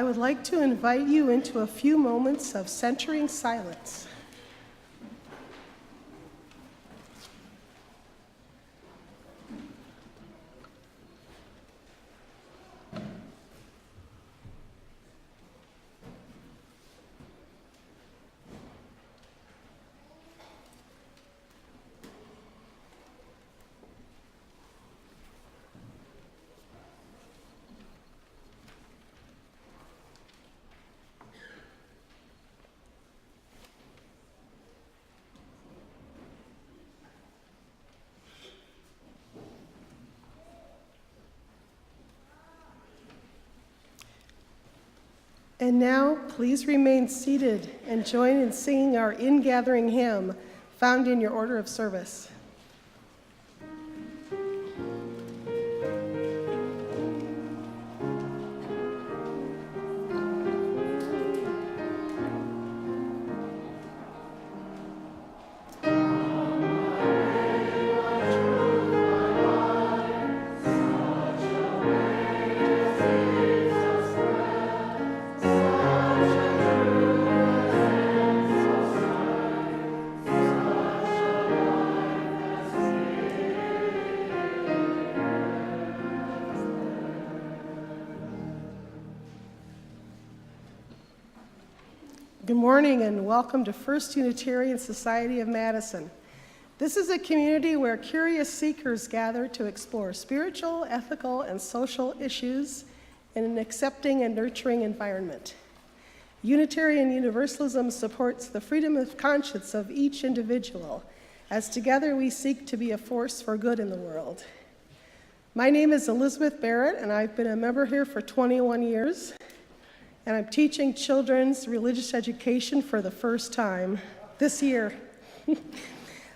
I would like to invite you into a few moments of centering silence. And now, please remain seated and join in singing our in-gathering hymn found in your order of service. Good morning and welcome to First Unitarian Society of Madison. This is a community where curious seekers gather to explore spiritual, ethical, and social issues in an accepting and nurturing environment. Unitarian Universalism supports the freedom of conscience of each individual, as together we seek to be a force for good in the world. My name is Elizabeth Barrett, and I've been a member here for 21 years. And I'm teaching children's religious education for the first time this year.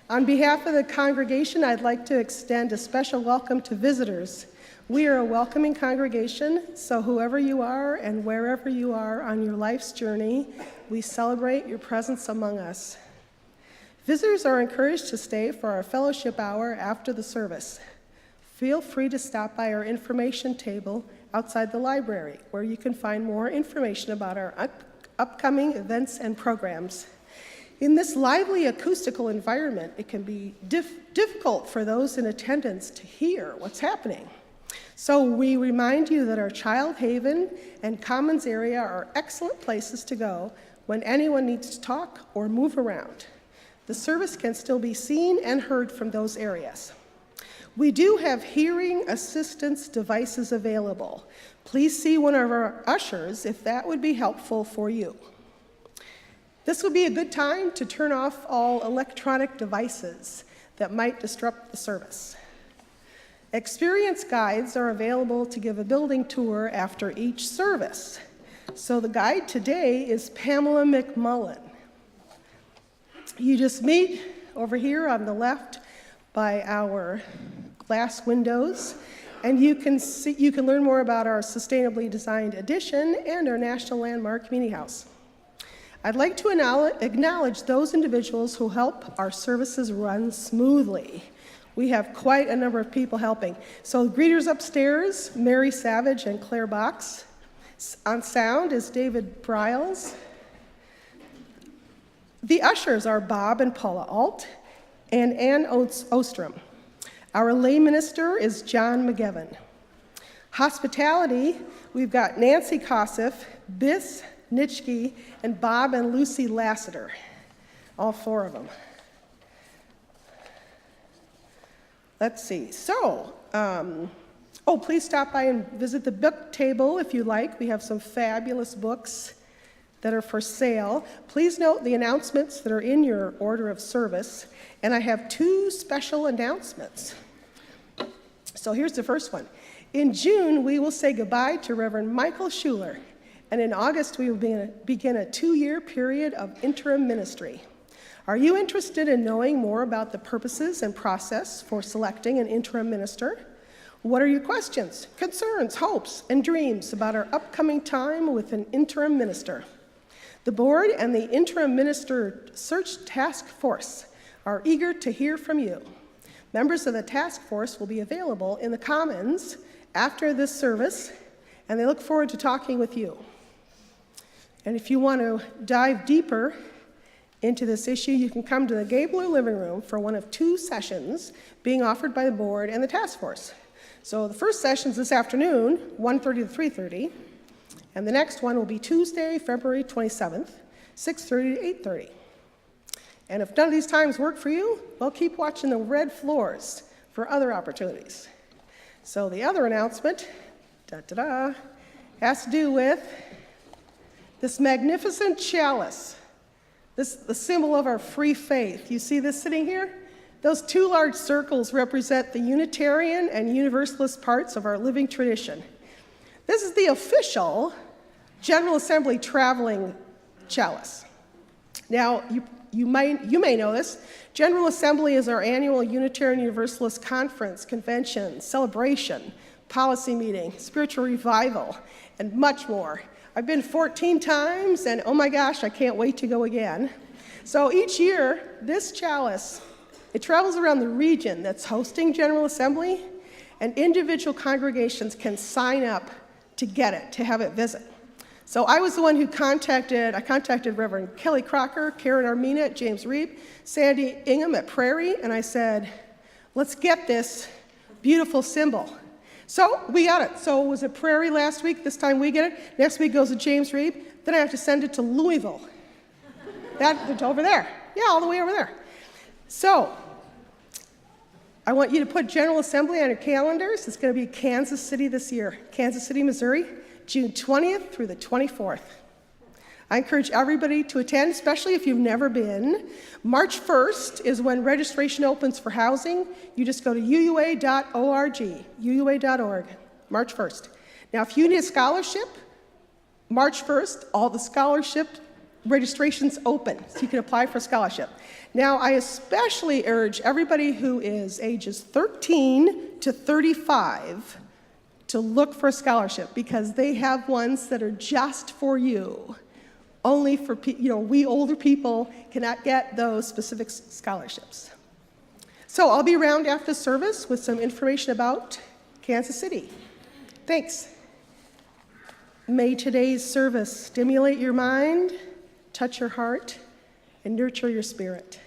On behalf of the congregation, I'd like to extend a special welcome to visitors. We are a welcoming congregation, so whoever you are and wherever you are on your life's journey, we celebrate your presence among us. Visitors are encouraged to stay for our fellowship hour after the service. Feel free to stop by our information table outside the library, where you can find more information about our upcoming events and programs. In this lively acoustical environment, it can be difficult for those in attendance to hear what's happening. So we remind you that our Child Haven and Commons area are excellent places to go when anyone needs to talk or move around. The service can still be seen and heard from those areas. We do have hearing assistance devices available. Please see one of our ushers if that would be helpful for you. This would be a good time to turn off all electronic devices that might disrupt the service. Experience guides are available to give a building tour after each service. So the guide today is Pamela McMullen. You just meet over here on the left by our glass windows, and you can learn more about our sustainably designed addition and our National Landmark Community House. I'd like to acknowledge those individuals who help our services run smoothly. We have quite a number of people helping. So greeters upstairs, Mary Savage and Claire Box. On sound is David Briles. The ushers are Bob and Paula Alt and Ann Ostrom. Our lay minister is John McGevin. Hospitality, we've got Nancy Kosif, Biss Nitschke, and Bob and Lucy Lassiter, all four of them. Let's see, so, please stop by and visit the book table if you like. We have some fabulous books that are for sale. Please note the announcements that are in your order of service, and I have two special announcements. So here's the first one. In June, we will say goodbye to Reverend Michael Schuler, and in August, we will begin a 2-year period of interim ministry. Are you interested in knowing more about the purposes and process for selecting an interim minister? What are your questions, concerns, hopes, and dreams about our upcoming time with an interim minister? The board and the interim minister search task force are eager to hear from you. Members of the task force will be available in the Commons after this service, and they look forward to talking with you. And if you want to dive deeper into this issue, you can come to the Gay Blue Living Room for one of 2 sessions being offered by the board and the task force. So the first session's this afternoon, 1:30 to 3:30, and the next one will be Tuesday, February 27th, 6:30 to 8:30. And if none of these times work for you, well, keep watching the red floors for other opportunities. So the other announcement, has to do with this magnificent chalice, the symbol of our free faith. You see this sitting here? Those 2 large circles represent the Unitarian and Universalist parts of our living tradition. This is the official General Assembly traveling chalice. Now, you may know this. General Assembly is our annual Unitarian Universalist conference, convention, celebration, policy meeting, spiritual revival, and much more. I've been 14 times, and oh my gosh, I can't wait to go again. So each year, this chalice, it travels around the region that's hosting General Assembly, and individual congregations can sign up to get it, to have it visit. So I was the one who I contacted Reverend Kelly Crocker, Karen Armina at James Reeb, Sandy Ingham at Prairie, and I said, let's get this beautiful symbol. So we got it. So it was at Prairie last week, this time we get it. Next week goes to James Reeb, then I have to send it to Louisville. That's over there. Yeah, all the way over there. So I want you to put General Assembly on your calendars. It's going to be Kansas City this year, Kansas City, Missouri, June 20th through the 24th. I encourage everybody to attend, especially if you've never been. March 1st is when registration opens for housing. You just go to uua.org, uua.org, March 1st. Now, if you need a scholarship, March 1st, all the scholarship registrations open, so you can apply for a scholarship. Now, I especially urge everybody who is ages 13 to 35 to look for a scholarship, because they have ones that are just for you. Only for, we older people cannot get those specific scholarships. So I'll be around after service with some information about Kansas City. Thanks. May today's service stimulate your mind, touch your heart, and nurture your spirit.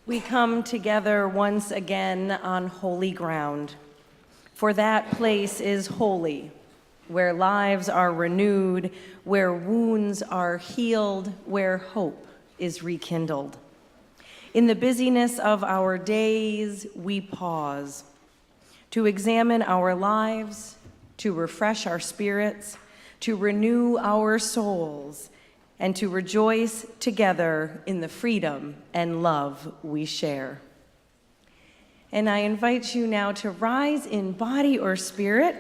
We come together once again on holy ground, for that place is holy, where lives are renewed, where wounds are healed, where hope is rekindled. In the busyness of our days, we pause to examine our lives, to refresh our spirits, to renew our souls, and to rejoice together in the freedom and love we share. And I invite you now to rise in body or spirit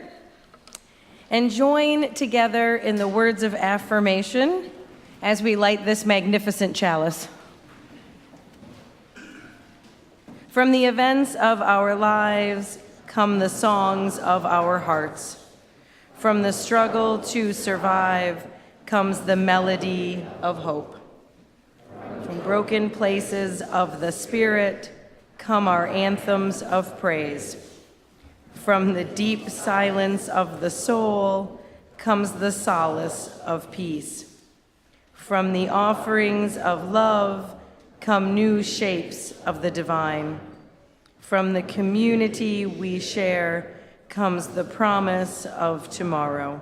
and join together in the words of affirmation as we light this magnificent chalice. From the events of our lives come the songs of our hearts. From the struggle to survive comes the melody of hope. From broken places of the spirit come our anthems of praise. From the deep silence of the soul comes the solace of peace. From the offerings of love come new shapes of the divine. From the community we share comes the promise of tomorrow.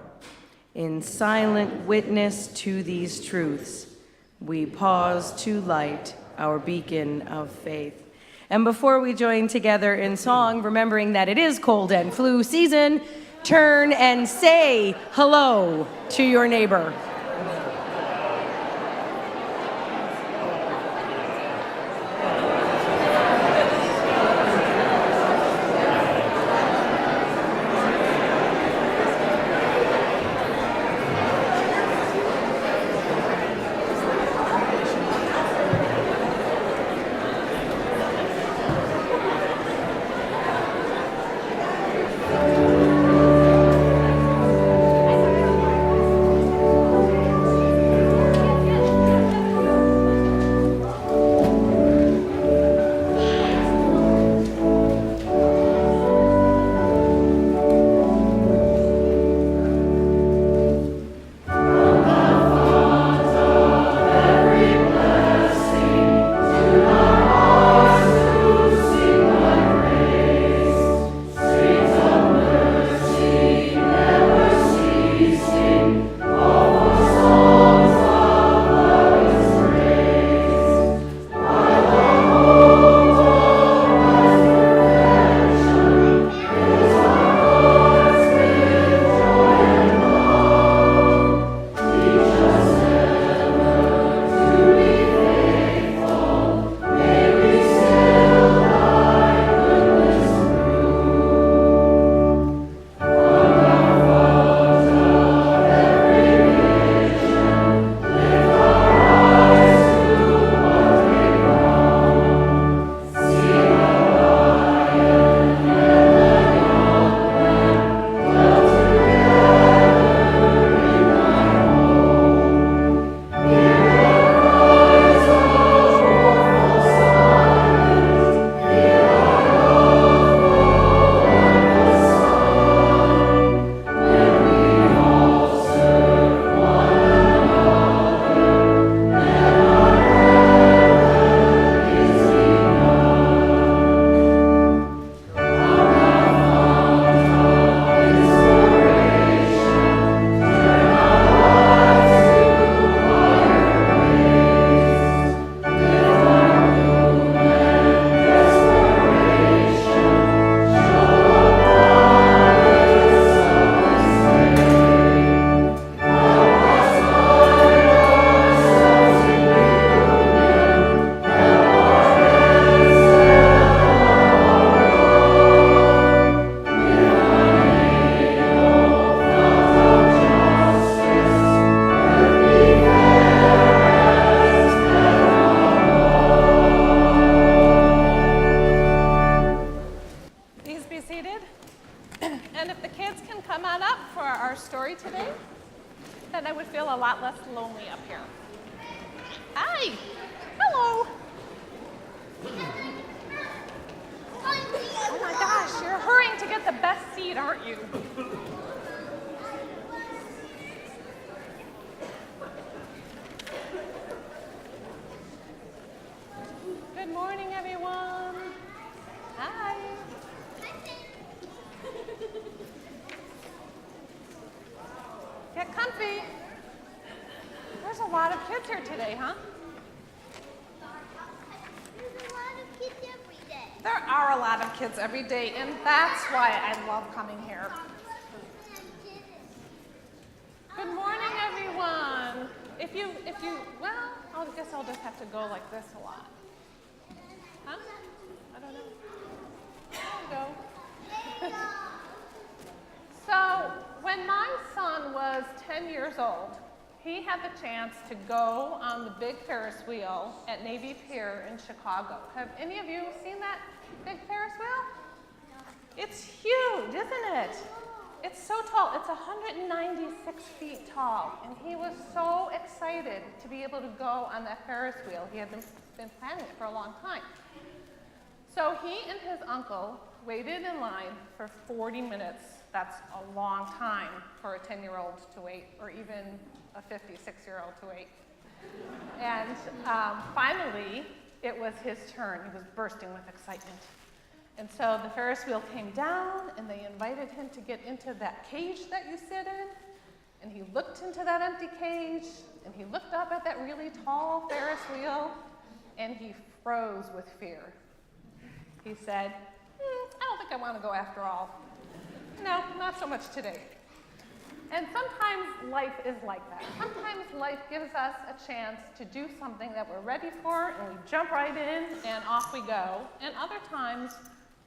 In silent witness to these truths, we pause to light our beacon of faith. And before we join together in song, remembering that it is cold and flu season, turn and say hello to your neighbor. Good morning, everyone. There's a lot of kids here today, huh? There's a lot of kids every day. There are a lot of kids every day, and that's why I love coming here. Good morning, everyone. Well, I guess I'll just have to go like this a lot. Huh? I don't know. I'll go. So, when my son was 10 years old, he had the chance to go on the big Ferris wheel at Navy Pier in Chicago. Have any of you seen that big Ferris wheel? It's huge, isn't it? It's so tall. It's 196 feet tall, and he was so excited to be able to go on that Ferris wheel. He had been planning it for a long time. So he and his uncle waited in line for 40 minutes. That's a long time for a 10-year-old to wait, or even a 56-year-old to wait. And finally, it was his turn. He was bursting with excitement. And so the Ferris wheel came down, and they invited him to get into that cage that you sit in. And he looked into that empty cage, and he looked up at that really tall Ferris wheel, and he froze with fear. He said, I don't think I want to go after all. No, not so much today. And sometimes life is like that. Sometimes life gives us a chance to do something that we're ready for, and we jump right in, and off we go. And other times,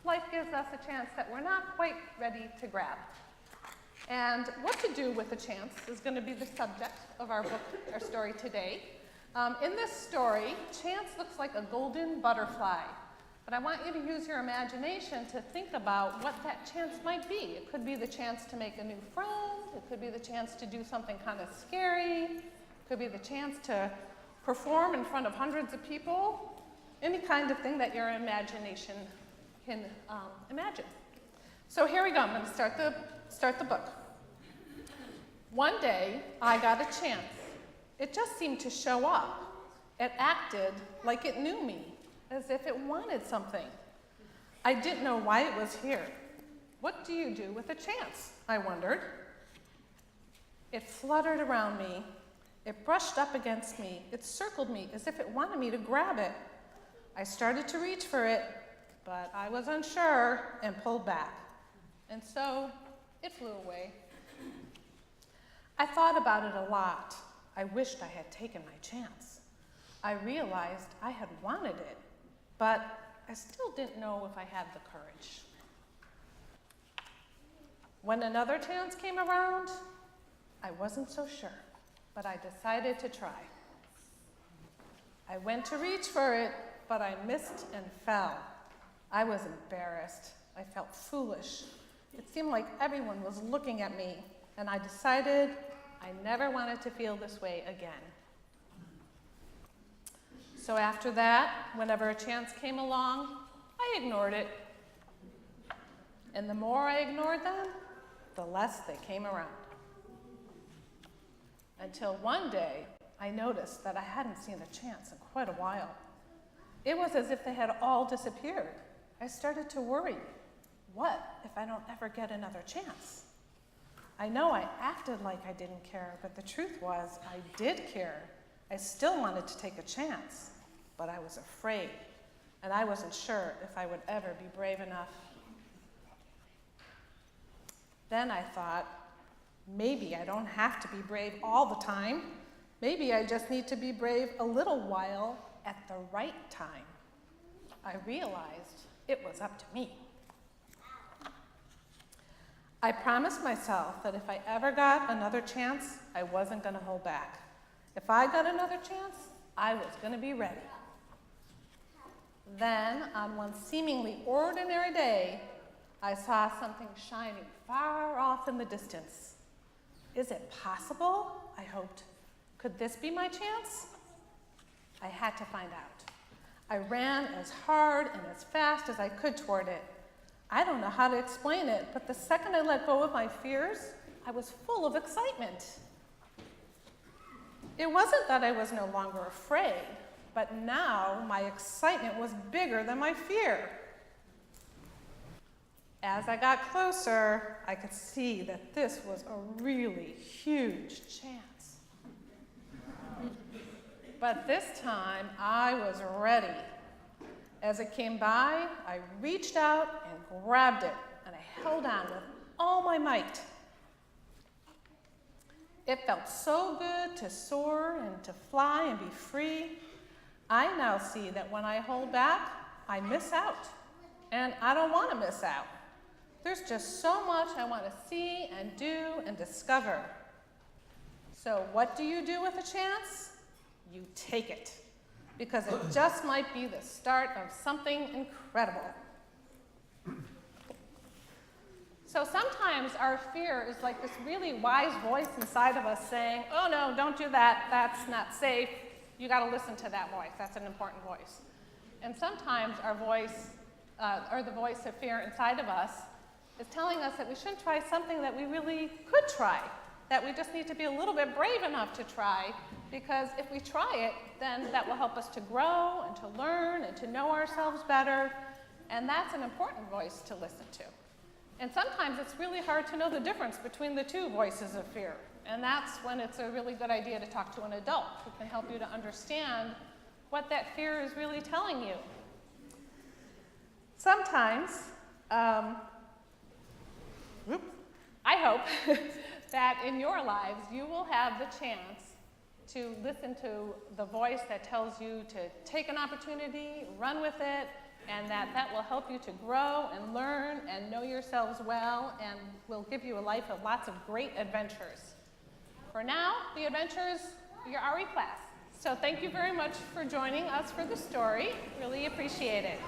life gives us a chance that we're not quite ready to grab. And what to do with a chance is going to be the subject of our book, our story today. In this story, chance looks like a golden butterfly. But I want you to use your imagination to think about what that chance might be. It could be the chance to make a new friend. It could be the chance to do something kind of scary. It could be the chance to perform in front of hundreds of people. Any kind of thing that your imagination can imagine. So here we go. I'm going to start the book. One day, I got a chance. It just seemed to show up. It acted like it knew me, as if it wanted something. I didn't know why it was here. What do you do with a chance? I wondered. It fluttered around me. It brushed up against me. It circled me as if it wanted me to grab it. I started to reach for it, but I was unsure and pulled back. And so it flew away. I thought about it a lot. I wished I had taken my chance. I realized I had wanted it, but I still didn't know if I had the courage. When another chance came around, I wasn't so sure, but I decided to try. I went to reach for it, but I missed and fell. I was embarrassed. I felt foolish. It seemed like everyone was looking at me, and I decided I never wanted to feel this way again. So after that, whenever a chance came along, I ignored it. And the more I ignored them, the less they came around. Until one day, I noticed that I hadn't seen a chance in quite a while. It was as if they had all disappeared. I started to worry. What if I don't ever get another chance? I know I acted like I didn't care, but the truth was I did care. I still wanted to take a chance, but I was afraid, and I wasn't sure if I would ever be brave enough. Then I thought, maybe I don't have to be brave all the time. Maybe I just need to be brave a little while at the right time. I realized it was up to me. I promised myself that if I ever got another chance, I wasn't going to hold back. If I got another chance, I was going to be ready. Then, on one seemingly ordinary day, I saw something shining far off in the distance. Is it possible? I hoped. Could this be my chance? I had to find out. I ran as hard and as fast as I could toward it. I don't know how to explain it, but the second I let go of my fears, I was full of excitement. It wasn't that I was no longer afraid, but now my excitement was bigger than my fear. As I got closer, I could see that this was a really huge chance. But this time, I was ready. As it came by, I reached out and grabbed it, and I held on with all my might. It felt so good to soar and to fly and be free. I now see that when I hold back, I miss out, and I don't want to miss out. There's just so much I want to see and do and discover. So what do you do with a chance? You take it, because it just might be the start of something incredible. So sometimes our fear is like this really wise voice inside of us saying, oh no, don't do that, that's not safe. You gotta listen to that voice, that's an important voice. And sometimes our voice, or the voice of fear inside of us, is telling us that we shouldn't try something that we really could try, that we just need to be a little bit brave enough to try, because if we try it, then that will help us to grow and to learn and to know ourselves better, and that's an important voice to listen to. And sometimes it's really hard to know the difference between the two voices of fear, and that's when it's a really good idea to talk to an adult who can help you to understand what that fear is really telling you. Sometimes, I hope that in your lives you will have the chance to listen to the voice that tells you to take an opportunity, run with it, and that will help you to grow and learn and know yourselves well, and will give you a life of lots of great adventures. For now, the adventure is your RE class. So thank you very much for joining us for the story. Really appreciate it.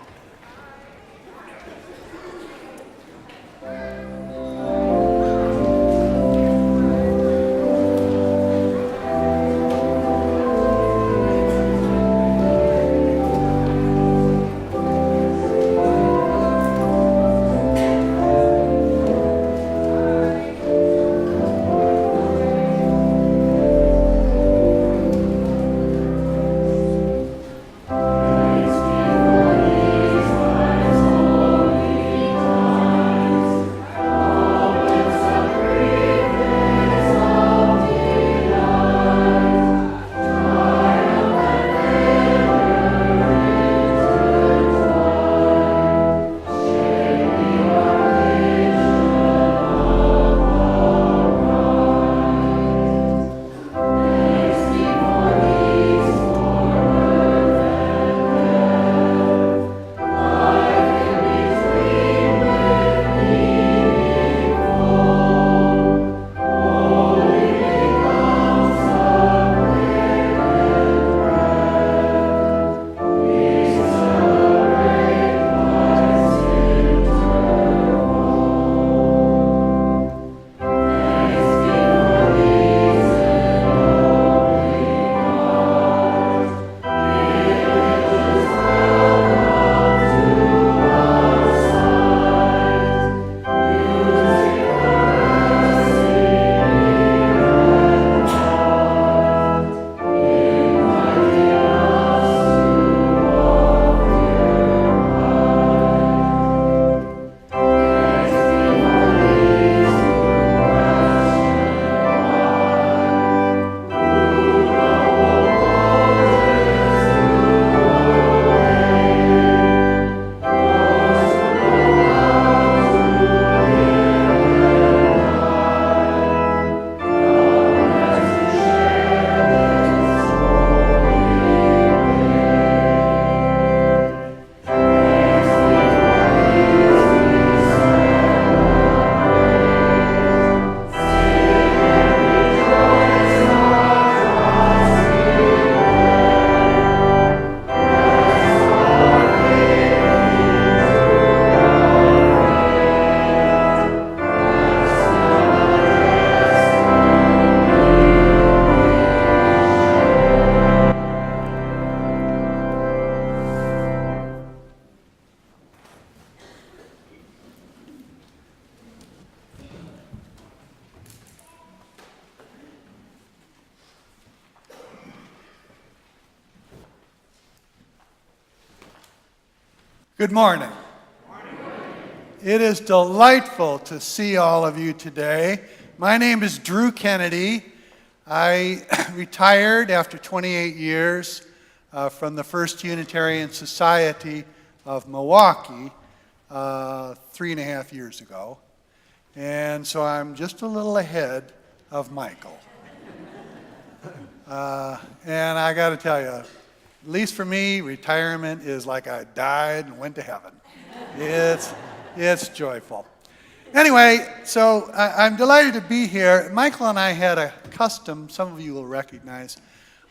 Good morning. It is delightful to see all of you today. My name is Drew Kennedy. I retired after 28 years from the First Unitarian Society of Milwaukee 3.5 years ago. And so I'm just a little ahead of Michael. And I got to tell you, at least for me, retirement is like I died and went to heaven. It's joyful. Anyway, so I'm delighted to be here. Michael and I had a custom, some of you will recognize,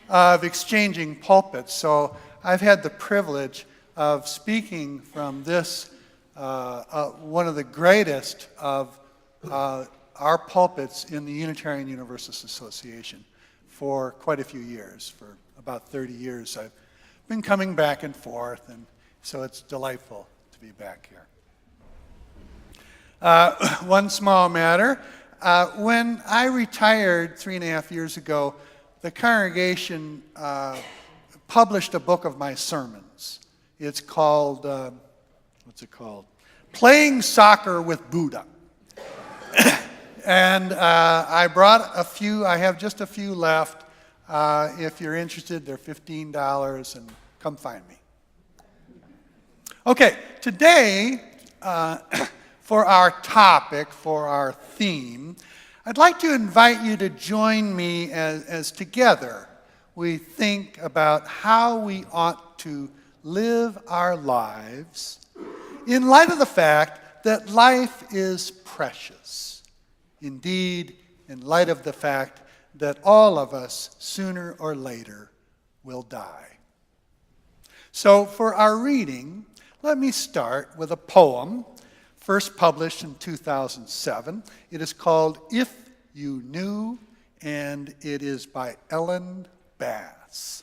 of exchanging pulpits. So I've had the privilege of speaking from this, one of the greatest of our pulpits in the Unitarian Universalist Association for quite a few years. For about 30 years I've been coming back and forth, and so it's delightful to be back here. One small matter. When I retired 3.5 years ago, the congregation published a book of my sermons. It's called, what's it called? Playing Soccer with Buddha. And I brought a few, I have just a few left. If you're interested, they're $15, and come find me. Okay, today, for our topic, for our theme, I'd like to invite you to join me as together we think about how we ought to live our lives in light of the fact that life is precious. Indeed, in light of the fact that all of us, sooner or later, will die. So for our reading, let me start with a poem first published in 2007. It is called If You Knew, and it is by Ellen Bass.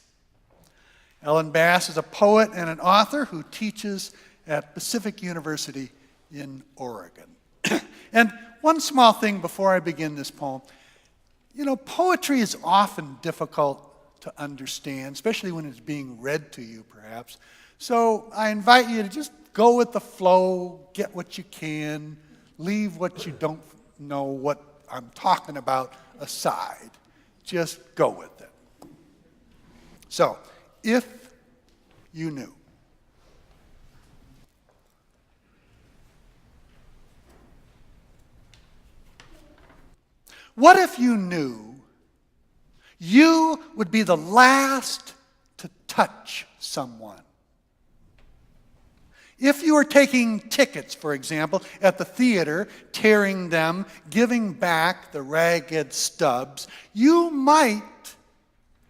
Ellen Bass is a poet and an author who teaches at Pacific University in Oregon. And one small thing before I begin this poem. You know, poetry is often difficult to understand, especially when it's being read to you, perhaps. So I invite you to just go with the flow, get what you can, leave what you don't know what I'm talking about aside. Just go with it. So, if you knew. What if you knew you would be the last to touch someone? If you were taking tickets, for example, at the theater, tearing them, giving back the ragged stubs, you might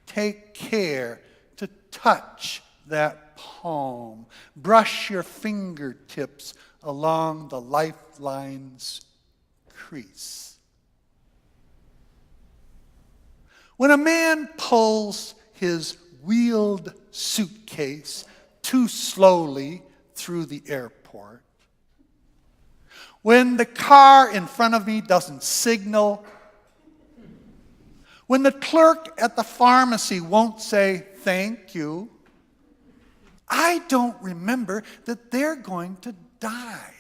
take care to touch that palm, brush your fingertips along the lifeline's crease. When a man pulls his wheeled suitcase too slowly through the airport, when the car in front of me doesn't signal, when the clerk at the pharmacy won't say thank you, I don't remember that they're going to die.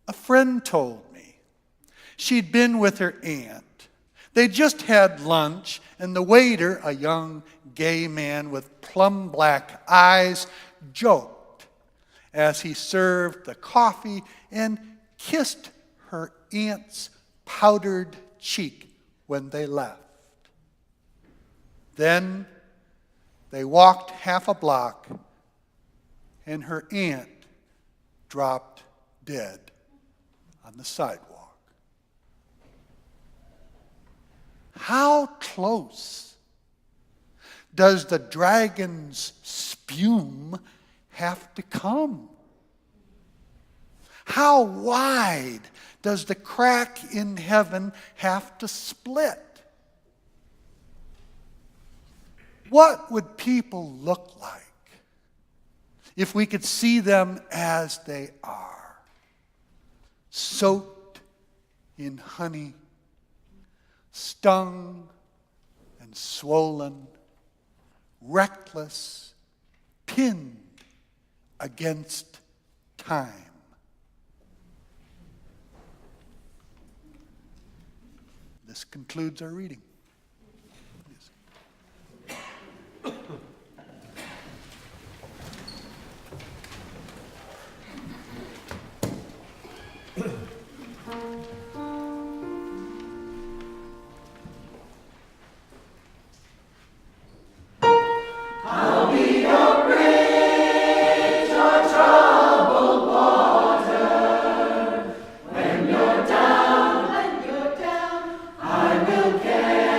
A friend told me she'd been with her aunt. They just had lunch, and the waiter, a young gay man with plum black eyes, joked as he served the coffee and kissed her aunt's powdered cheek when they left. Then they walked half a block, and her aunt dropped dead on the sidewalk. How close does the dragon's spume have to come? How wide does the crack in heaven have to split? What would people look like if we could see them as they are, soaked in honey, stung and swollen, reckless, pinned against time? This concludes our reading. I will care.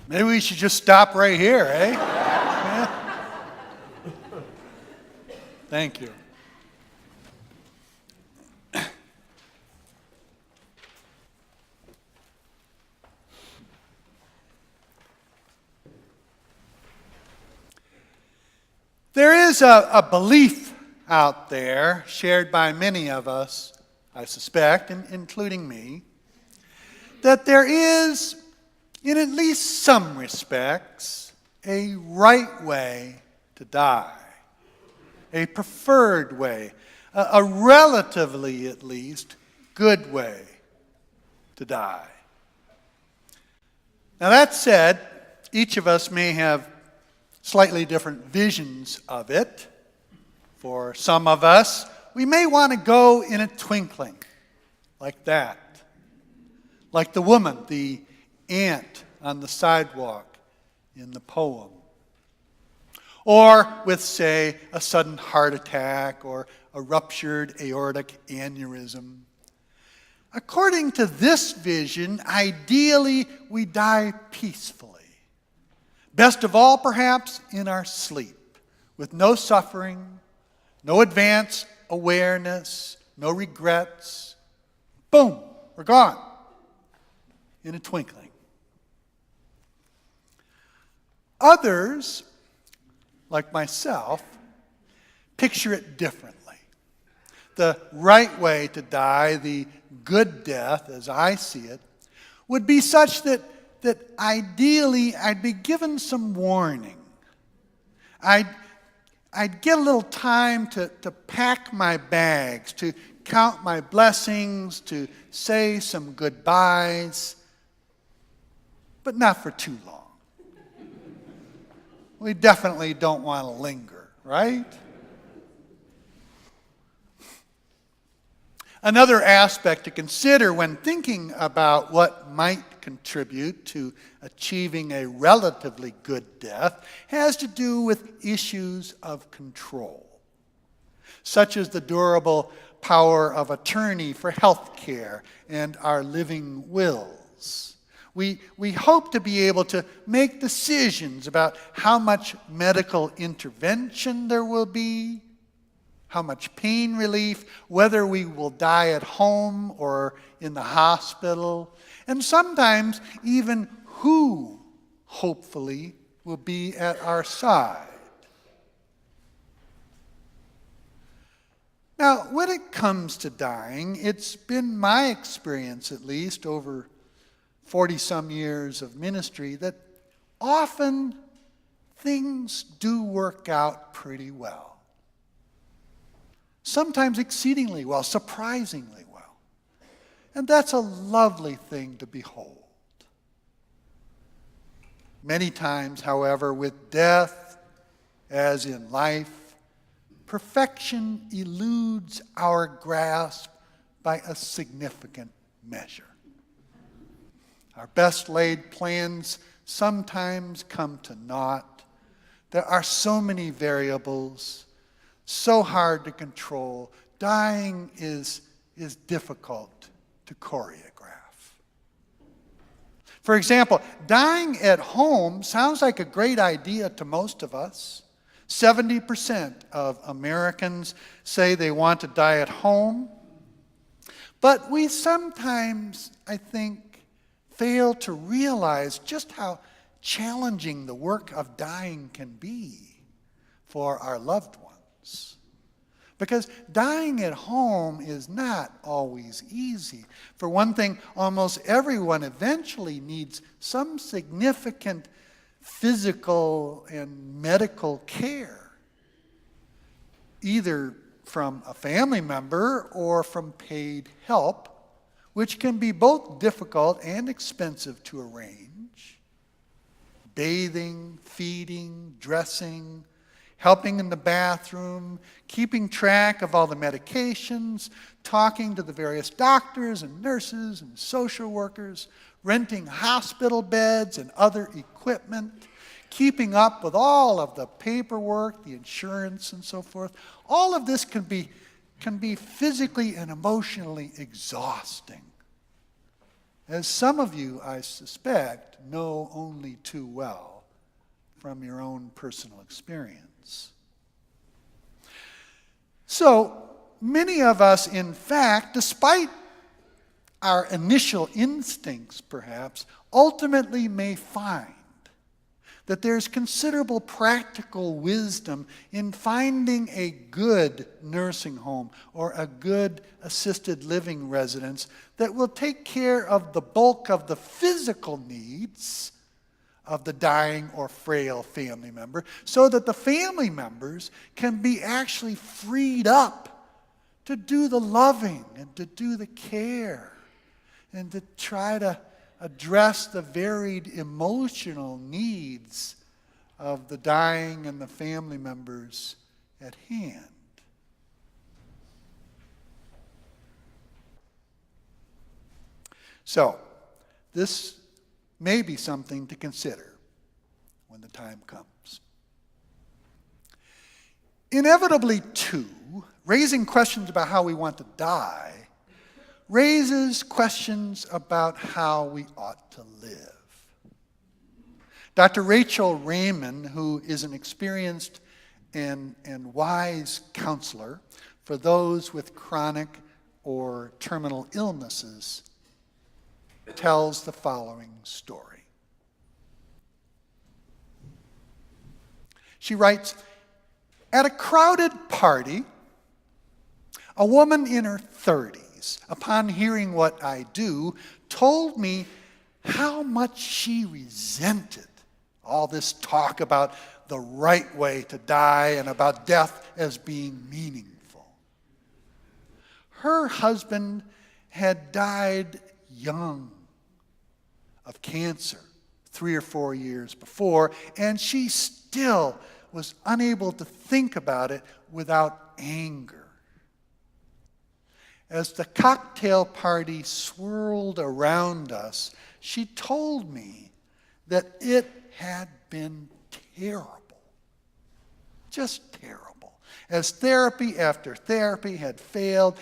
Maybe we should just stop right here, eh? Yeah. Thank you. There is a belief out there, shared by many of us, I suspect, including me, that there is, in at least some respects, a right way to die, a preferred way, a relatively, at least, good way to die. Now that said, each of us may have slightly different visions of it. For some of us, we may want to go in a twinkling, like that. Like the woman, the ant on the sidewalk in the poem. Or with, say, a sudden heart attack or a ruptured aortic aneurysm. According to this vision, ideally we die peacefully. Best of all, perhaps, in our sleep, with no suffering, no advance awareness, no regrets. Boom, we're gone in a twinkling. Others, like myself, picture it differently. The right way to die, the good death, as I see it, would be such that ideally I'd be given some warning. I'd get a little time to pack my bags, to count my blessings, to say some goodbyes, but not for too long. We definitely don't want to linger, right? Another aspect to consider when thinking about what might contribute to achieving a relatively good death has to do with issues of control, such as the durable power of attorney for health care and our living wills. We hope to be able to make decisions about how much medical intervention there will be, how much pain relief, whether we will die at home or in the hospital, and sometimes even who, hopefully, will be at our side. Now, when it comes to dying, it's been my experience, at least over 40-some years of ministry, that often things do work out pretty well. Sometimes exceedingly well, surprisingly well. And that's a lovely thing to behold. Many times, however, with death, as in life, perfection eludes our grasp by a significant measure. Our best laid plans sometimes come to naught. There are so many variables, so hard to control. Dying is difficult to choreograph. For example, dying at home sounds like a great idea to most of us. 70% of Americans say they want to die at home. But we sometimes, I think, fail to realize just how challenging the work of dying can be for our loved ones. Because dying at home is not always easy. For one thing, almost everyone eventually needs some significant physical and medical care, either from a family member or from paid help, which can be both difficult and expensive to arrange. Bathing, feeding, dressing, helping in the bathroom, keeping track of all the medications, talking to the various doctors and nurses and social workers, renting hospital beds and other equipment, keeping up with all of the paperwork, the insurance, and so forth. All of this can be physically and emotionally exhausting. as some of you, I suspect, know only too well from your own personal experience. So, many of us, in fact, despite our initial instincts, perhaps, ultimately may find that there's considerable practical wisdom in finding a good nursing home or a good assisted living residence that will take care of the bulk of the physical needs of the dying or frail family member, so that the family members can be actually freed up to do the loving and to do the care and to try to address the varied emotional needs of the dying and the family members at hand. So, this may be something to consider when the time comes. Inevitably, too, raising questions about how we want to die raises questions about how we ought to live. Dr. Rachel Raymond, who is an experienced and wise counselor for those with chronic or terminal illnesses, tells the following story. She writes, "At a crowded party, a woman in her 30s, upon hearing what I do, told me how much she resented all this talk about the right way to die and about death as being meaningful. Her husband had died young of cancer 3 or 4 years before, and she still was unable to think about it without anger. As the cocktail party swirled around us, she told me that it had been terrible, just terrible. As therapy after therapy had failed,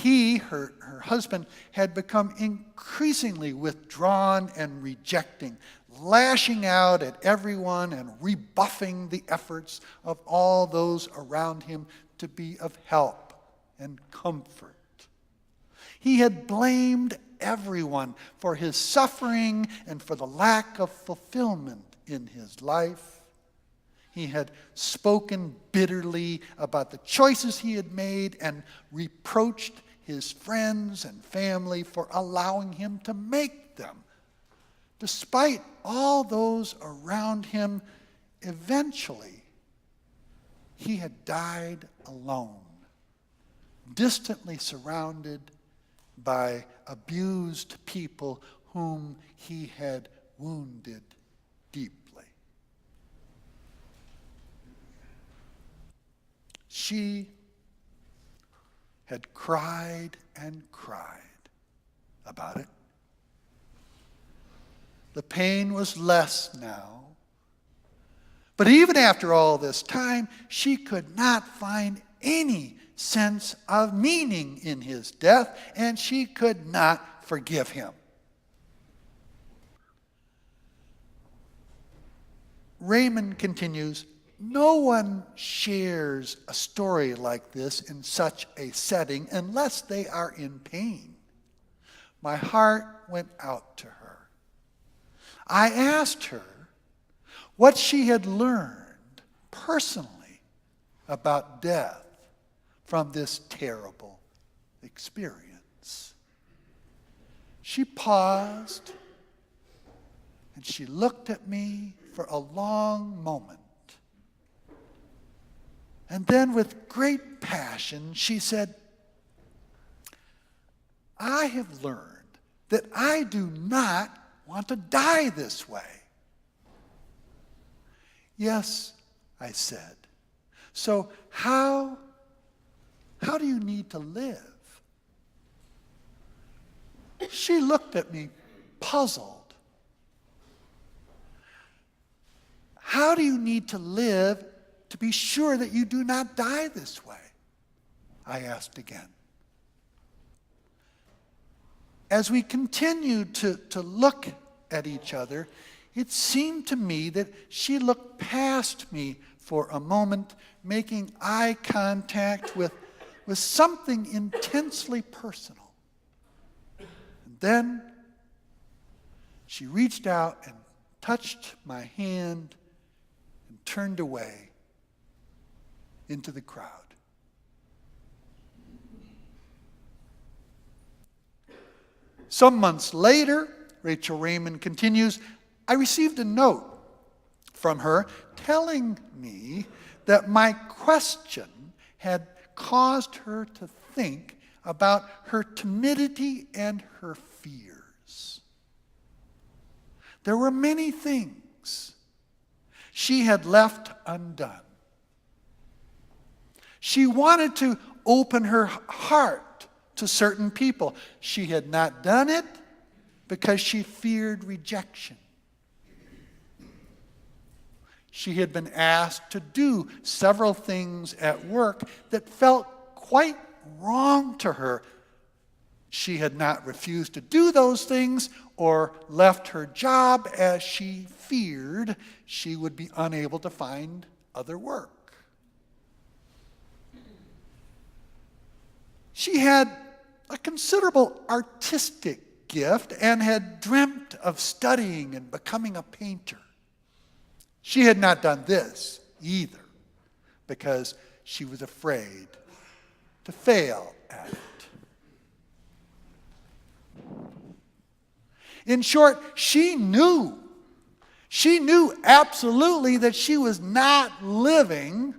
her husband, had become increasingly withdrawn and rejecting, lashing out at everyone and rebuffing the efforts of all those around him to be of help and comfort. He had blamed everyone for his suffering and for the lack of fulfillment in his life. He had spoken bitterly about the choices he had made and reproached his friends and family for allowing him to make them. Despite all those around him, eventually he had died alone, distantly surrounded by abused people whom he had wounded deeply. She had cried and cried about it. The pain was less now. But even after all this time, she could not find any sense of meaning in his death, and she could not forgive him. Raymond continues, "No one shares a story like this in such a setting unless they are in pain. My heart went out to her. I asked her what she had learned personally about death from this terrible experience. She paused and she looked at me for a long moment. And then with great passion, she said, I have learned that I do not want to die this way. Yes, I said. So how do you need to live? She looked at me puzzled. How do you need to live to be sure that you do not die this way? I asked again. as we continued to look at each other, it seemed to me that she looked past me for a moment, making eye contact with something intensely personal. And then she reached out and touched my hand and turned away into the crowd. Some months later, Rachel Raymond continues, I received a note from her telling me that my question had caused her to think about her timidity and her fears. There were many things she had left undone. She wanted to open her heart to certain people. She had not done it because she feared rejection. She had been asked to do several things at work that felt quite wrong to her. She had not refused to do those things or left her job as she feared she would be unable to find other work. She had a considerable artistic gift and had dreamt of studying and becoming a painter. She had not done this either because she was afraid to fail at it. In short, she knew absolutely that she was not living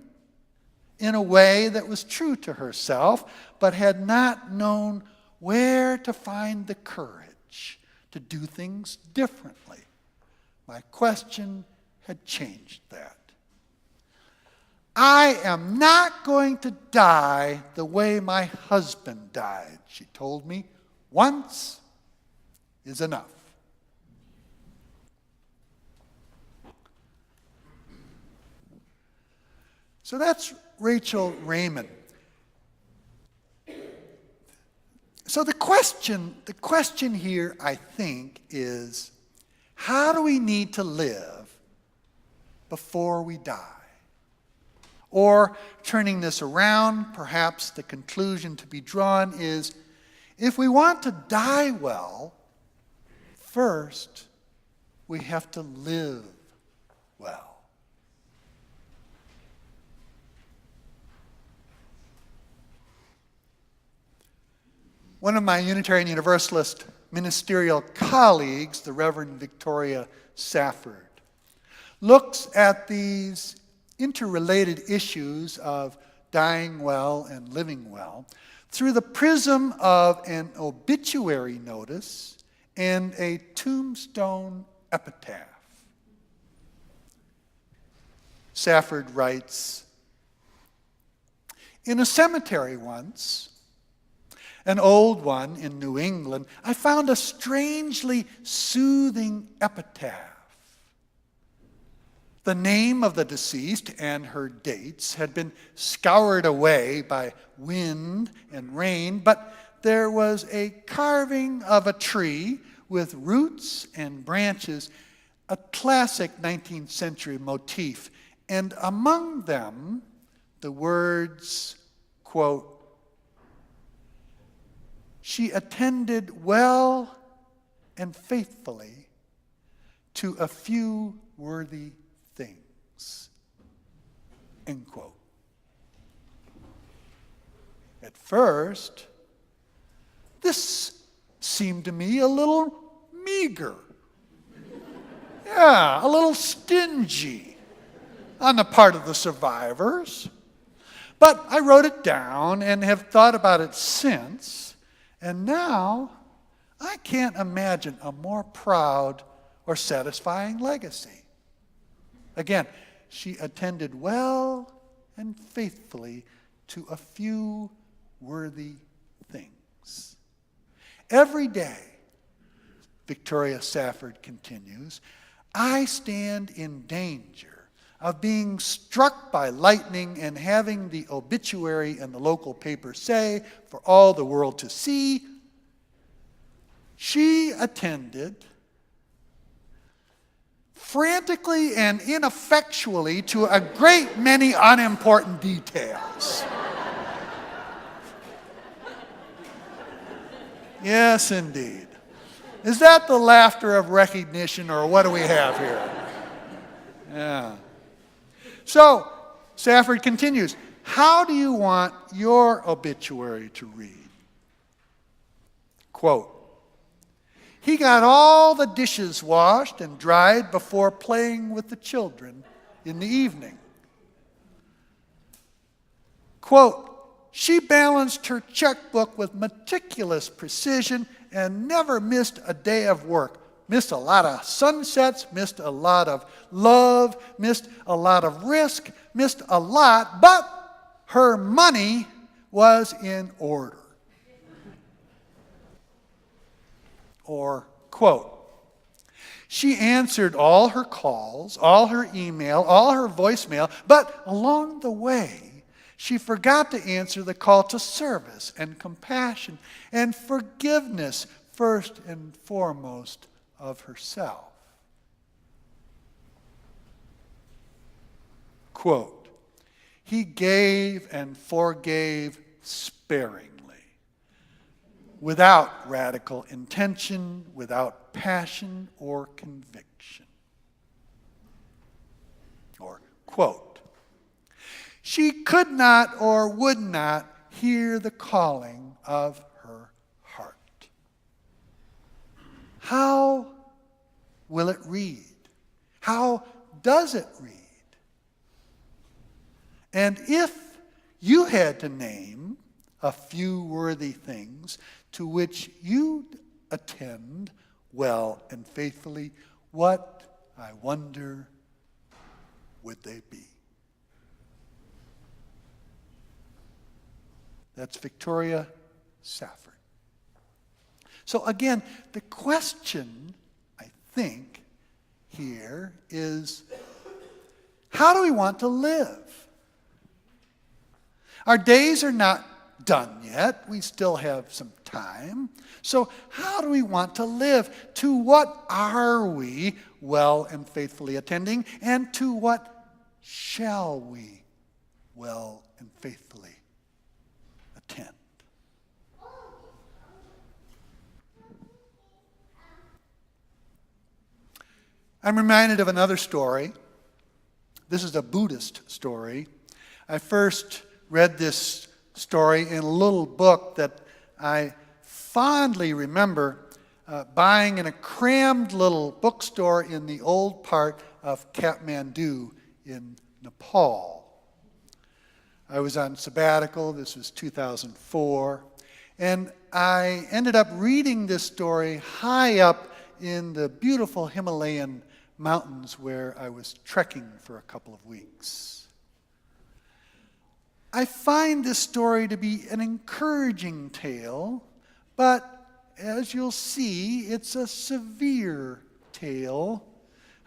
in a way that was true to herself, but had not known where to find the courage to do things differently. My question had changed that. I am not going to die the way my husband died, she told me. Once is enough. So that's Rachel Raymond. So the question here, I think, is how do we need to live before we die? Or, turning this around, perhaps the conclusion to be drawn is, if we want to die well, first we have to live well. One of my Unitarian Universalist ministerial colleagues, the Reverend Victoria Safford, looks at these interrelated issues of dying well and living well through the prism of an obituary notice and a tombstone epitaph. Safford writes, "In a cemetery once, an old one in New England, I found a strangely soothing epitaph. The name of the deceased and her dates had been scoured away by wind and rain, but there was a carving of a tree with roots and branches, a classic 19th century motif, and among them the words, quote, 'She attended well and faithfully to a few worthy things,' end quote. At first, this seemed to me a little meager. Yeah, a little stingy on the part of the survivors. But I wrote it down and have thought about it since, and now I can't imagine a more proud or satisfying legacy. Again, she attended well and faithfully to a few worthy things. Every day," Victoria Safford continues, "I stand in danger of being struck by lightning and having the obituary in the local paper say, for all the world to see, She attended frantically and ineffectually to a great many unimportant details. Yes, indeed. Is that the laughter of recognition, or what do we have here? Yeah. So, Safford continues, how do you want your obituary to read? Quote, he got all the dishes washed and dried before playing with the children in the evening. Quote, she balanced her checkbook with meticulous precision and never missed a day of work. Missed a lot of sunsets, missed a lot of love, missed a lot of risk, missed a lot, but her money was in order. Or, quote, she answered all her calls, all her email, all her voicemail, but along the way, she forgot to answer the call to service and compassion and forgiveness first and foremost of herself. Quote, he gave and forgave sparingly, without radical intention, without passion or conviction. Or, quote, she could not or would not hear the calling of her heart. How will it read? How does it read? And if you had to name a few worthy things to which you attend well and faithfully, what, I wonder, would they be? That's Victoria Safford. So again, the question, I think, here is, how do we want to live? Our days are not done yet. We still have some time. So how do we want to live? To what are we well and faithfully attending? And to what shall we well and faithfully attend? I'm reminded of another story. This is a Buddhist story. I first read this story in a little book that I fondly remember buying in a crammed little bookstore in the old part of Kathmandu in Nepal. I was on sabbatical. This was 2004. And I ended up reading this story high up in the beautiful Himalayan mountains where I was trekking for a couple of weeks. I find this story to be an encouraging tale, but as you'll see, it's a severe tale,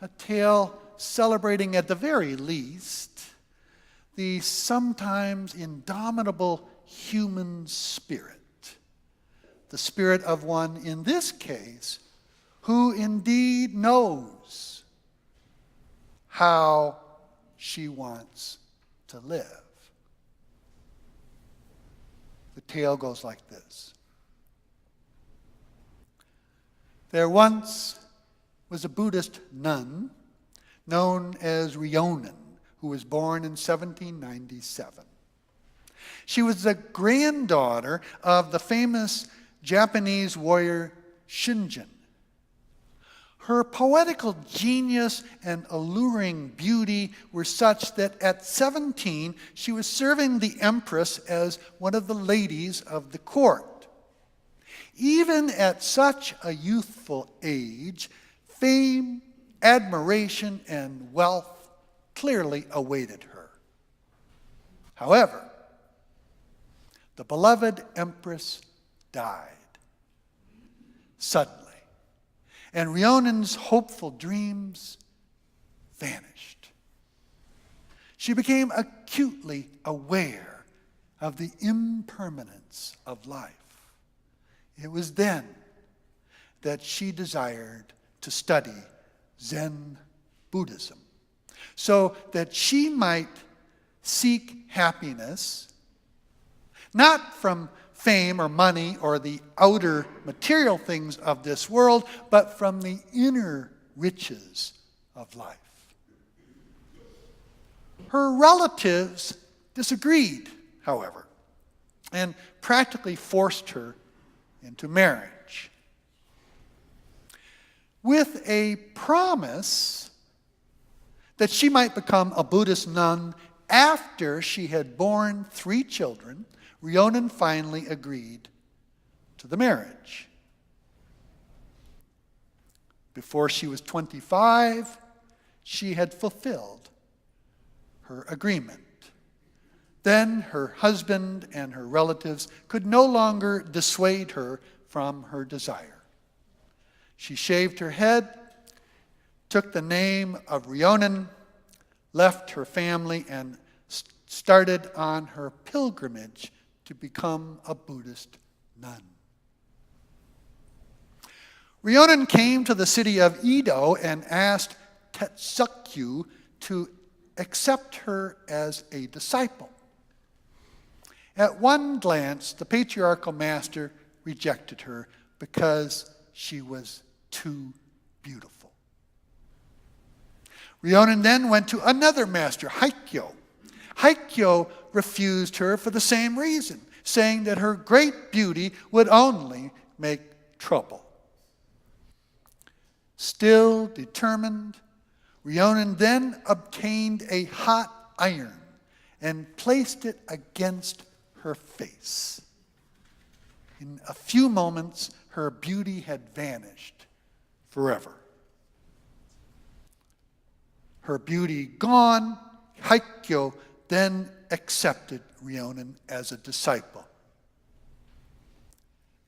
a tale celebrating at the very least the sometimes indomitable human spirit, the spirit of one, in this case, who indeed knows how she wants to live. The tale goes like this. There once was a Buddhist nun known as Ryonen, who was born in 1797. She was the granddaughter of the famous Japanese warrior Shingen. Her poetical genius and alluring beauty were such that at 17, she was serving the empress as one of the ladies of the court. Even at such a youthful age, fame, admiration, and wealth clearly awaited her. However, the beloved empress died suddenly, and Rhyonen's hopeful dreams vanished. She became acutely aware of the impermanence of life. It was then that she desired to study Zen Buddhism, so that she might seek happiness, not from fame or money or the outer material things of this world, but from the inner riches of life. Her relatives disagreed, however, and practically forced her into marriage, with a promise that she might become a Buddhist nun after she had borne 3 children. Rhiannon finally agreed to the marriage. Before she was 25, she had fulfilled her agreement. Then her husband and her relatives could no longer dissuade her from her desire. She shaved her head, took the name of Rhiannon, left her family, and started on her pilgrimage to become a Buddhist nun. Rhiannon came to the city of Edo and asked Tetsukyu to accept her as a disciple. At one glance, the patriarchal master rejected her because she was too beautiful. Rhiannon then went to another master, Haikyo. Haikyo refused her for the same reason, saying that her great beauty would only make trouble. Still determined, Rhiannon then obtained a hot iron and placed it against her face. In a few moments, her beauty had vanished forever. Her beauty gone, Haikyo then accepted Rhiannon as a disciple.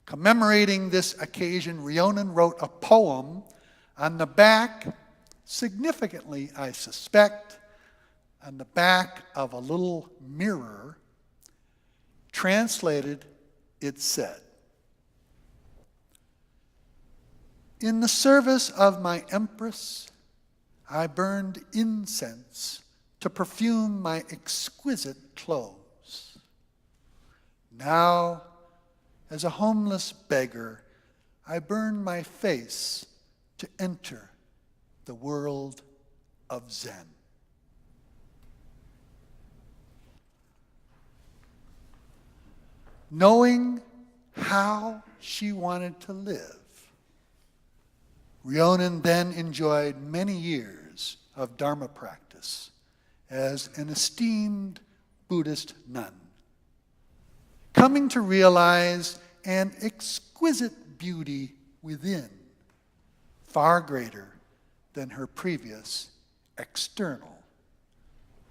Commemorating this occasion, Rhiannon wrote a poem on the back, significantly I suspect, on the back of a little mirror. Translated, it said, "In the service of my empress, I burned incense to perfume my exquisite clothes. Now, as a homeless beggar, I burn my face to enter the world of Zen." Knowing how she wanted to live, Rhiannon then enjoyed many years of Dharma practice as an esteemed Buddhist nun, coming to realize an exquisite beauty within, far greater than her previous external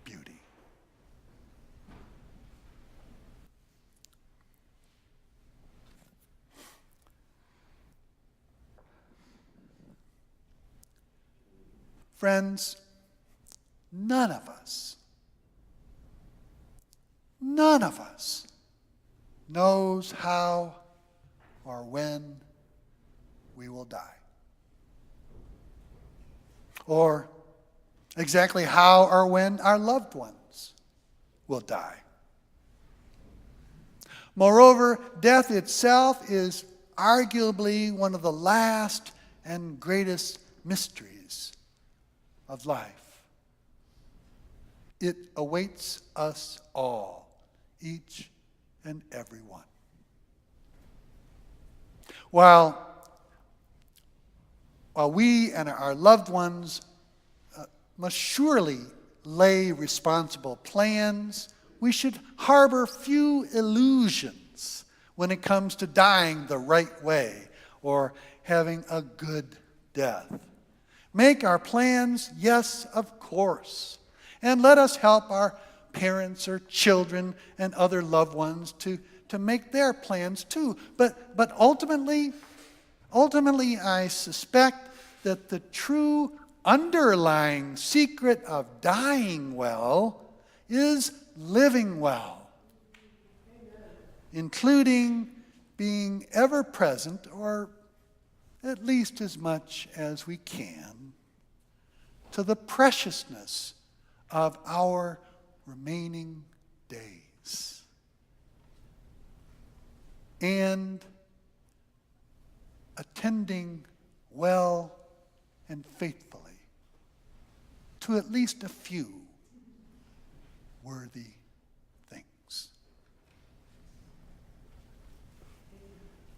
beauty. Friends, none of us knows how or when we will die, or exactly how or when our loved ones will die. Moreover, death itself is arguably one of the last and greatest mysteries of life. It awaits us all, each and every one. While we and our loved ones must surely lay responsible plans, we should harbor few illusions when it comes to dying the right way or having a good death. Make our plans, yes, of course. And let us help our parents or children and other loved ones to make their plans too. But ultimately, I suspect that the true underlying secret of dying well is living well, including being ever present or at least as much as we can, to the preciousness of our remaining days. And attending well and faithfully to at least a few worthy things.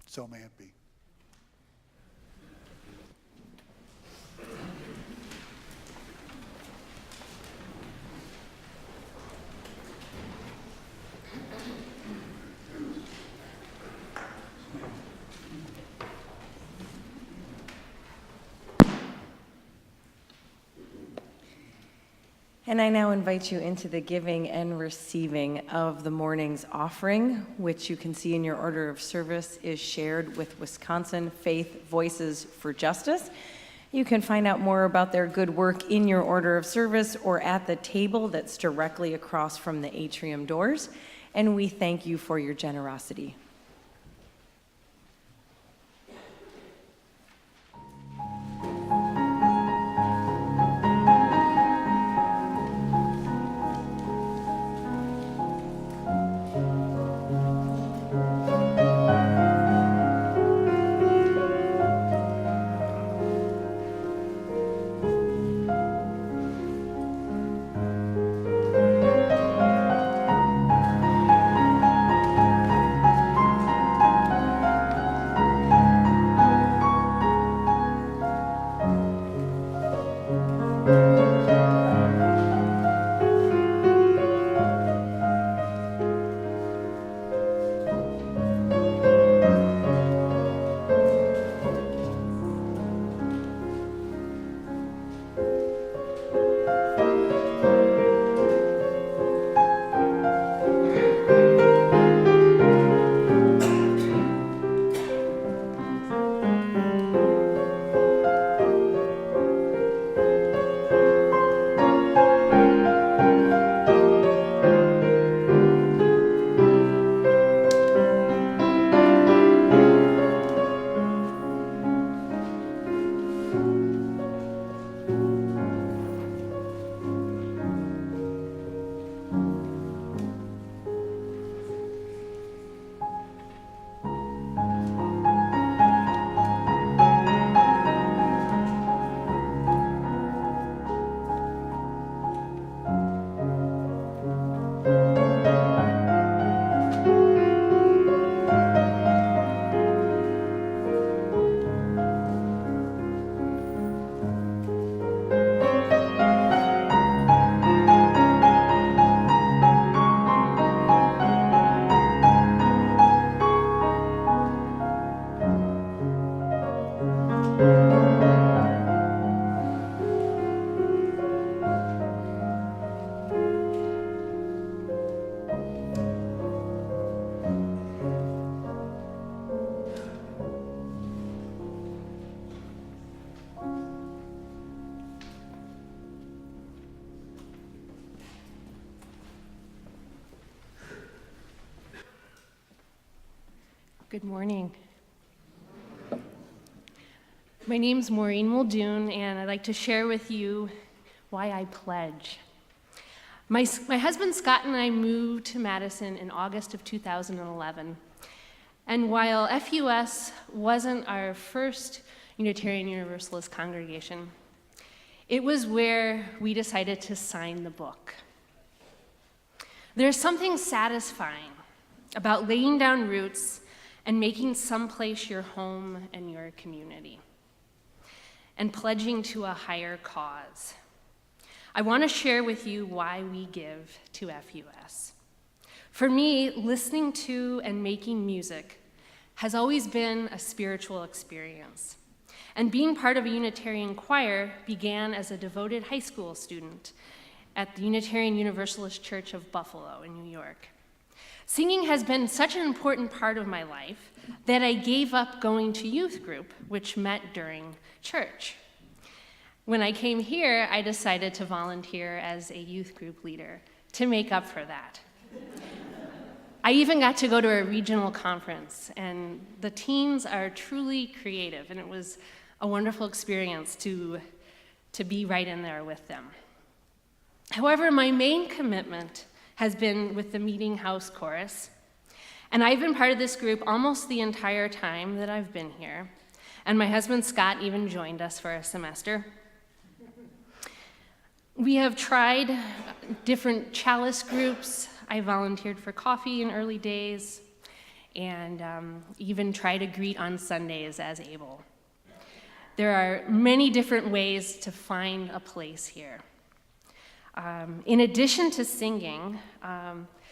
So may it be. And I now invite you into the giving and receiving of the morning's offering, which you can see in your order of service is shared with Wisconsin Faith Voices for Justice. You can find out more about their good work in your order of service or at the table that's directly across from the atrium doors. And we thank you for your generosity. Good morning. My name's Maureen Muldoon, and I'd like to share with you why I pledge. My husband Scott and I moved to Madison in August of 2011. And while FUS wasn't our first Unitarian Universalist congregation, it was where we decided to sign the book. There's something satisfying about laying down roots and making someplace your home and your community, and pledging to a higher cause. I want to share with you why we give to FUS. For me, listening to and making music has always been a spiritual experience. And being part of a Unitarian choir began as a devoted high school student at the Unitarian Universalist Church of Buffalo in New York. Singing has been such an important part of my life that I gave up going to youth group, which met during church. When I came here, I decided to volunteer as a youth group leader to make up for that. I even got to go to a regional conference, and the teens are truly creative, and it was a wonderful experience to be right in there with them. However, my main commitment has been with the Meeting House Chorus, and I've been part of this group almost the entire time that I've been here, and my husband Scott even joined us for a semester. We have tried different chalice groups. I volunteered for coffee in early days, and even tried to greet on Sundays as able. There are many different ways to find a place here. In addition to singing,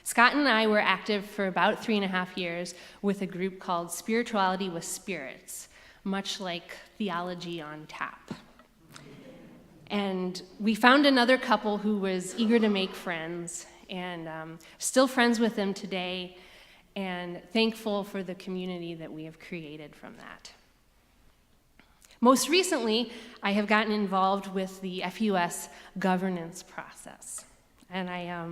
Scott and I were active for about 3.5 years with a group called Spirituality with Spirits, much like Theology on Tap. And we found another couple who was eager to make friends, and still friends with them today, and thankful for the community that we have created from that. Most recently, I have gotten involved with the FUS governance process, and I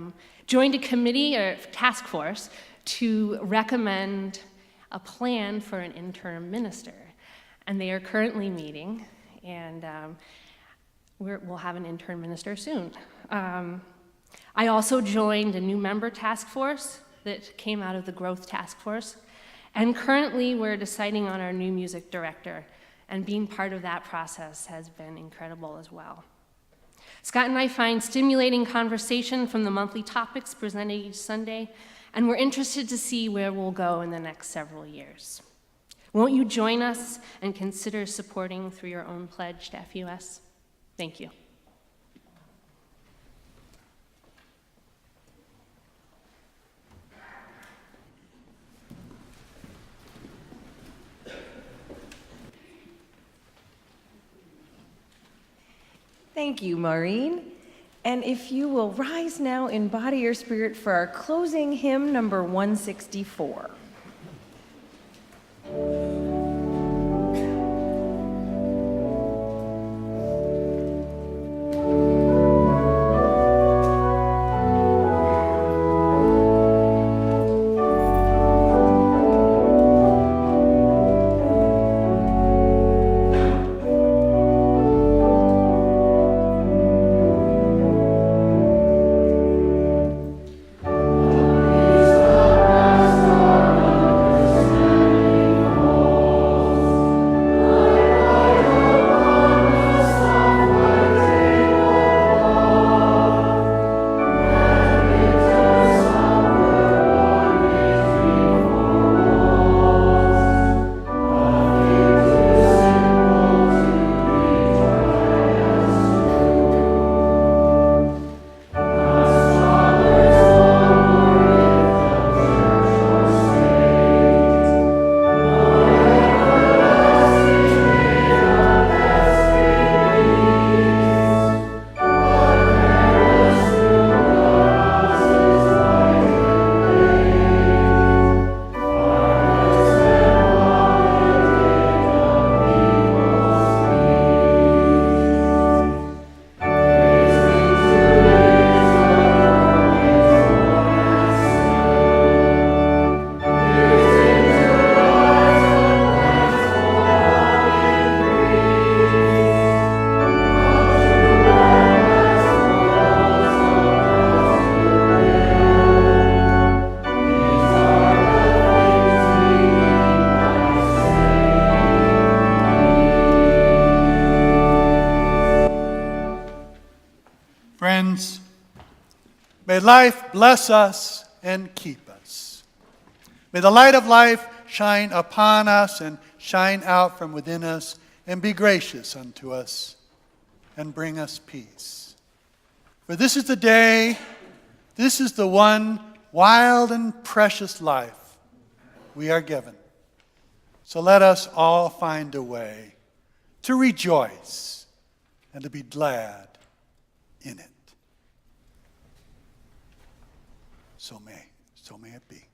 joined a committee or task force to recommend a plan for an interim minister, and they are currently meeting, and we'll have an interim minister soon. I also joined a new member task force that came out of the growth task force, and currently we're deciding on our new music director, and being part of that process has been incredible as well. Scott and I find stimulating conversation from the monthly topics presented each Sunday, and we're interested to see where we'll go in the next several years. Won't you join us and consider supporting through your own pledge to FUS? Thank you. Thank you, Maureen. And if you will rise now in body or spirit for our closing hymn, number 164. Friends, may life bless us and keep us. May the light of life shine upon us and shine out from within us and be gracious unto us and bring us peace. For this is the day, this is the one wild and precious life we are given. So let us all find a way to rejoice and to be glad in it. So may it be.